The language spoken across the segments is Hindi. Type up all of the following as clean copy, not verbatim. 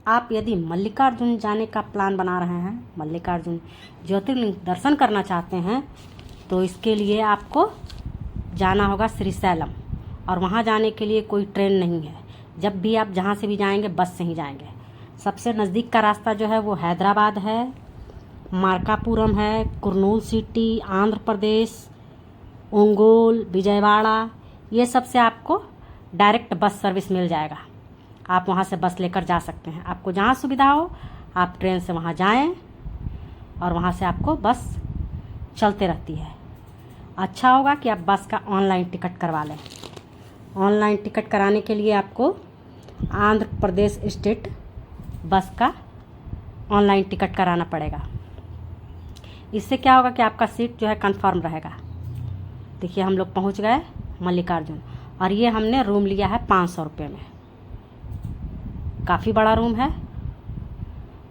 आप यदि मल्लिकार्जुन जाने का प्लान बना रहे हैं, मल्लिकार्जुन ज्योतिर्लिंग दर्शन करना चाहते हैं, तो इसके लिए आपको जाना होगा श्रीशैलम। और वहाँ जाने के लिए कोई ट्रेन नहीं है। जब भी आप जहाँ से भी जाएंगे बस से ही जाएंगे। सबसे नज़दीक का रास्ता जो है वो हैदराबाद है, मार्कापुरम है, कुर्नूल सिटी आंध्र प्रदेश, ओंगोल, विजयवाड़ा, ये सब से आपको डायरेक्ट बस सर्विस मिल जाएगा। आप वहाँ से बस लेकर जा सकते हैं। आपको जहाँ सुविधा हो आप ट्रेन से वहाँ जाएं और वहाँ से आपको बस चलते रहती है। अच्छा होगा कि आप बस का ऑनलाइन टिकट करवा लें। ऑनलाइन टिकट कराने के लिए आपको आंध्र प्रदेश स्टेट बस का ऑनलाइन टिकट कराना पड़ेगा। इससे क्या होगा कि आपका सीट जो है कंफर्म रहेगा। देखिए हम लोग पहुंच गए मल्लिकार्जुन और ये हमने रूम लिया है 500 रुपये में। काफ़ी बड़ा रूम है,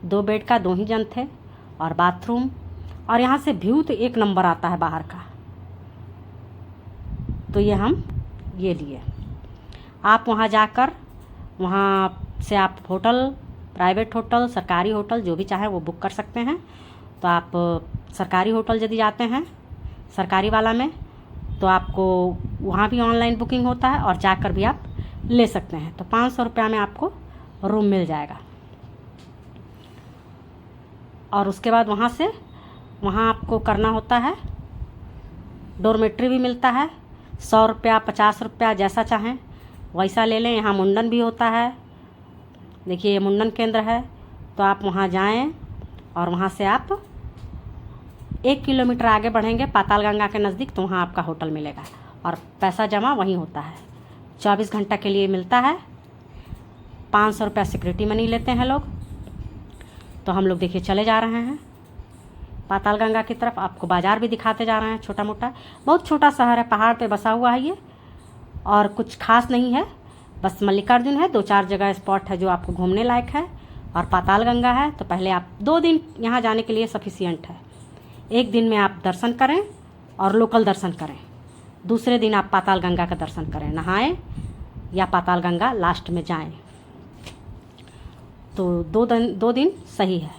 2 बेड का, 2 ही जन थे और बाथरूम। और यहाँ से व्यू तो एक नंबर आता है बाहर का। तो ये हम ये लिए। आप वहाँ जाकर वहाँ से आप होटल, प्राइवेट होटल, सरकारी होटल जो भी चाहे वो बुक कर सकते हैं। तो आप सरकारी होटल यदि जाते हैं सरकारी वाला में, तो आपको वहाँ भी ऑनलाइन बुकिंग होता है और जाकर भी आप ले सकते हैं। तो 500 रुपया में आपको रूम मिल जाएगा। और उसके बाद वहाँ आपको करना होता है, डॉर्मेट्री भी मिलता है। 100 रुपया, 50 रुपया जैसा चाहें वैसा ले लें। यहाँ मुंडन भी होता है। देखिए ये मुंडन केंद्र है। तो आप वहाँ जाएं और वहाँ से आप 1 किलोमीटर आगे बढ़ेंगे पातालगंगा के नज़दीक, तो वहाँ आपका होटल मिलेगा और पैसा जमा वहीं होता है। 24 घंटा के लिए मिलता है। 500 रुपया सिक्योरिटी मनी लेते हैं लोग। तो हम लोग देखिए चले जा रहे हैं पातालगंगा की तरफ। आपको बाज़ार भी दिखाते जा रहे हैं। छोटा मोटा, बहुत छोटा शहर है, पहाड़ पे बसा हुआ है ये, और कुछ खास नहीं है। बस मल्लिकार्जुन है, 2-4 जगह स्पॉट है जो आपको घूमने लायक है, और पातालगंगा है। तो पहले आप 2 दिन यहाँ जाने के लिए सफिशिएंट है। 1 दिन में आप दर्शन करें और लोकल दर्शन करें। दूसरे दिन आप पातालगंगा का दर्शन करें, नहाएं या पातालगंगा लास्ट में जाएं। तो 2 दिन सही है।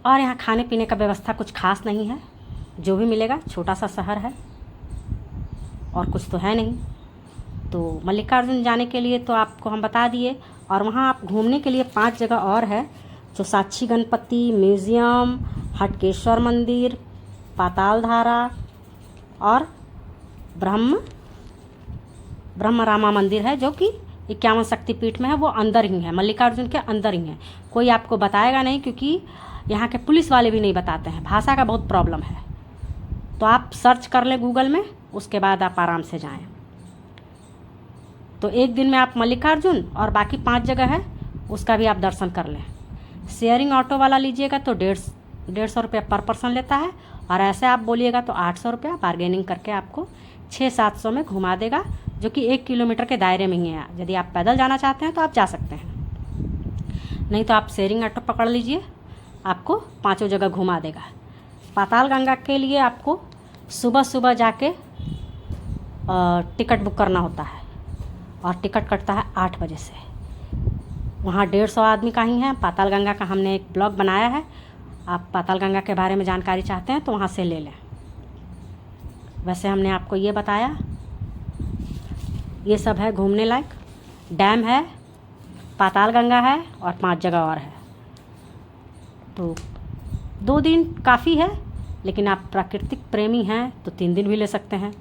और यहाँ खाने पीने का व्यवस्था कुछ खास नहीं है। जो भी मिलेगा, छोटा सा शहर है और कुछ तो है नहीं। तो मल्लिकार्जुन जाने के लिए तो आपको हम बता दिए। और वहाँ आप घूमने के लिए 5 जगह और है, जो साक्षी गणपति म्यूज़ियम, हटकेश्वर मंदिर, पातालधारा और ब्रह्मरामा मंदिर है, जो कि 51 शक्तिपीठ में है। वो अंदर ही है, मल्लिकार्जुन के अंदर ही है। कोई आपको बताएगा नहीं, क्योंकि यहाँ के पुलिस वाले भी नहीं बताते हैं। भाषा का बहुत प्रॉब्लम है। तो आप सर्च कर लें गूगल में, उसके बाद आप आराम से जाएं। तो 1 दिन में आप मल्लिकार्जुन और बाकी 5 जगह है उसका भी आप दर्शन कर लें। शेयरिंग ऑटो वाला लीजिएगा तो 150 रुपया पर पर्सन लेता है, और ऐसे आप बोलिएगा तो 800 रुपया। बार्गेनिंग करके आपको 600-700 में घुमा देगा, जो कि 1 किलोमीटर के दायरे में ही है। यदि आप पैदल जाना चाहते हैं तो आप जा सकते हैं, नहीं तो आप शेयरिंग ऑटो पकड़ लीजिए, आपको 5 जगह घुमा देगा। पातालगंगा के लिए आपको सुबह सुबह जाके टिकट बुक करना होता है, और टिकट कटता है 8 बजे से। वहाँ 150 आदमी का ही है। पातालगंगा का हमने एक ब्लॉग बनाया है। आप पातालगंगा के बारे में जानकारी चाहते हैं तो वहाँ से ले लें। वैसे हमने आपको ये बताया, ये सब है घूमने लायक। डैम है, पातालगंगा है और 5 जगह और है। तो 2 दिन काफ़ी है, लेकिन आप प्राकृतिक प्रेमी हैं तो 3 दिन भी ले सकते हैं।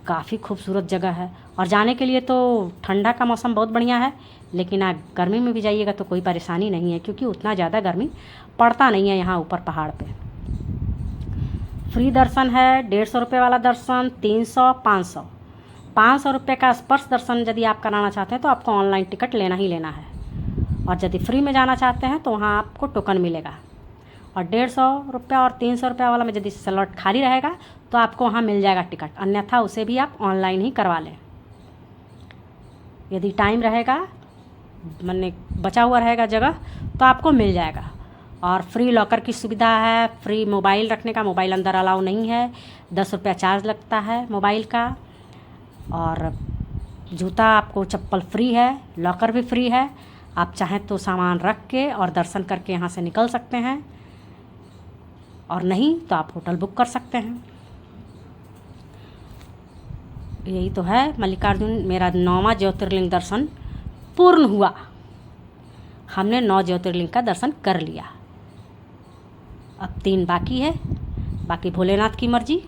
काफ़ी खूबसूरत जगह है। और जाने के लिए तो ठंडा का मौसम बहुत बढ़िया है, लेकिन आप गर्मी में भी जाइएगा तो कोई परेशानी नहीं है, क्योंकि उतना ज़्यादा गर्मी पड़ता नहीं है यहाँ ऊपर पहाड़ पे। फ्री दर्शन है, 150 रुपये वाला दर्शन, 300, 500 रुपये का स्पर्श दर्शन यदि आप कराना चाहते हैं तो आपको ऑनलाइन टिकट लेना ही लेना है। और यदि फ्री में जाना चाहते हैं तो वहाँ आपको टोकन मिलेगा। और 150 रुपया और 300 रुपया वाला में यदि स्लॉट खाली रहेगा तो आपको वहाँ मिल जाएगा टिकट, अन्यथा उसे भी आप ऑनलाइन ही करवा लें। यदि टाइम रहेगा, माने बचा हुआ रहेगा जगह, तो आपको मिल जाएगा। और फ्री लॉकर की सुविधा है, फ्री मोबाइल रखने का, मोबाइल अंदर अलाउ नहीं है, 10 रुपया चार्ज लगता है मोबाइल का। और जूता आपको, चप्पल फ्री है, लॉकर भी फ्री है। आप चाहें तो सामान रख के और दर्शन करके यहाँ से निकल सकते हैं, और नहीं तो आप होटल बुक कर सकते हैं। यही तो है मल्लिकार्जुन, मेरा 9वां ज्योतिर्लिंग दर्शन पूर्ण हुआ। हमने 9 ज्योतिर्लिंग का दर्शन कर लिया, अब 3 बाकी है, बाकी भोलेनाथ की मर्जी।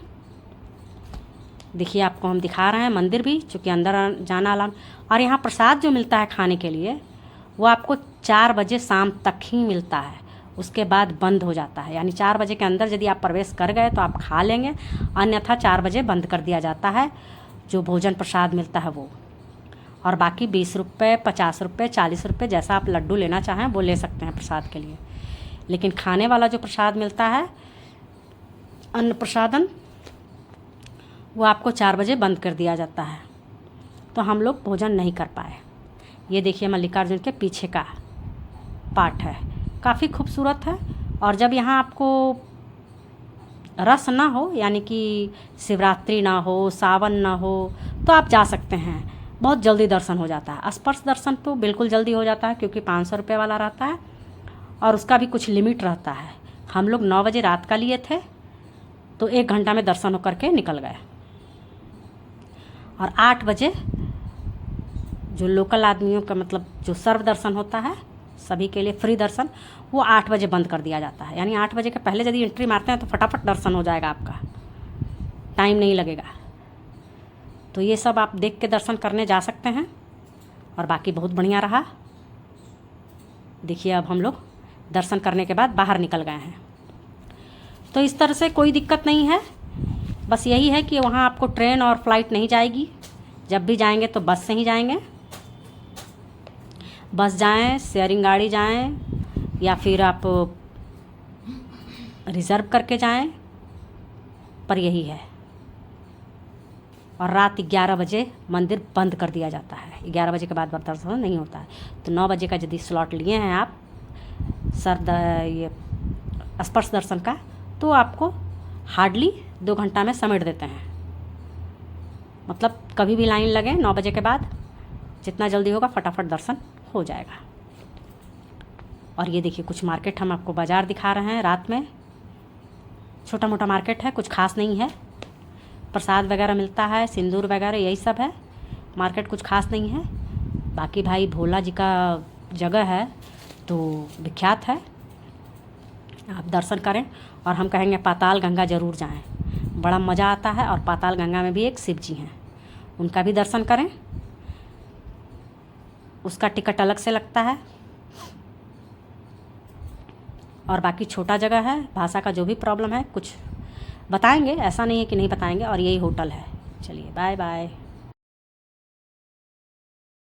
देखिए आपको हम दिखा रहे हैं मंदिर भी, चूँकि अंदर जाना अलाउ। और यहाँ प्रसाद जो मिलता है खाने के लिए वो आपको 4 बजे शाम तक ही मिलता है, उसके बाद बंद हो जाता है। यानी 4 बजे के अंदर यदि आप प्रवेश कर गए तो आप खा लेंगे, अन्यथा 4 बजे बंद कर दिया जाता है जो भोजन प्रसाद मिलता है वो। और बाकी 20 रुपये, 50 रुपये, 40 रुपये, जैसा आप लड्डू लेना चाहें वो ले सकते हैं प्रसाद के लिए। लेकिन खाने वाला जो प्रसाद मिलता है अन्न प्रसादन, वो आपको 4 बजे बंद कर दिया जाता है, तो हम लोग भोजन नहीं कर पाए। ये देखिए मल्लिकार्जुन के पीछे का पार्ट है, काफ़ी खूबसूरत है। और जब यहाँ आपको रस ना हो, यानी कि शिवरात्रि ना हो, सावन ना हो, तो आप जा सकते हैं, बहुत जल्दी दर्शन हो जाता है। स्पर्श दर्शन तो बिल्कुल जल्दी हो जाता है, क्योंकि 500 रुपये वाला रहता है और उसका भी कुछ लिमिट रहता है। हम लोग 9 बजे रात का लिए थे, तो 1 घंटा में दर्शन होकर के निकल गए। और 8 बजे जो लोकल आदमियों का, मतलब जो सर्व दर्शन होता है सभी के लिए फ्री दर्शन, वो 8 बजे बंद कर दिया जाता है। यानी 8 बजे के पहले यदि एंट्री मारते हैं तो फटाफट दर्शन हो जाएगा, आपका टाइम नहीं लगेगा। तो ये सब आप देख के दर्शन करने जा सकते हैं। और बाकी बहुत बढ़िया रहा। देखिए अब हम लोग दर्शन करने के बाद बाहर निकल गए हैं, तो इस तरह से कोई दिक्कत नहीं है। बस यही है कि वहाँ आपको ट्रेन और फ्लाइट नहीं जाएगी, जब भी जाएंगे तो बस से ही जाएंगे। बस जाएं, शेयरिंग गाड़ी जाएं, या फिर आप रिज़र्व करके जाएं, पर यही है। और रात 11 बजे मंदिर बंद कर दिया जाता है, 11 बजे के बाद दर्शन नहीं होता है। तो 9 बजे का यदि स्लॉट लिए हैं आप ये स्पर्श दर्शन का, तो आपको हार्डली 2 घंटा में समेट देते हैं। मतलब कभी भी लाइन लगे 9 बजे के बाद, जितना जल्दी होगा फटाफट दर्शन हो जाएगा। और ये देखिए कुछ मार्केट हम आपको बाज़ार दिखा रहे हैं रात में, छोटा मोटा मार्केट है, कुछ खास नहीं है। प्रसाद वगैरह मिलता है, सिंदूर वगैरह यही सब है, मार्केट कुछ खास नहीं है। बाकी भाई भोला जी का जगह है तो विख्यात है, आप दर्शन करें। और हम कहेंगे पाताल गंगा ज़रूर जाएं, बड़ा मज़ा आता है। और पाताल गंगा में भी एक शिव जी हैं, उनका भी दर्शन करें, उसका टिकट अलग से लगता है। और बाकी छोटा जगह है, भाषा का जो भी प्रॉब्लम है कुछ बताएंगे, ऐसा नहीं है कि नहीं बताएंगे। और यही होटल है। चलिए बाय बाय।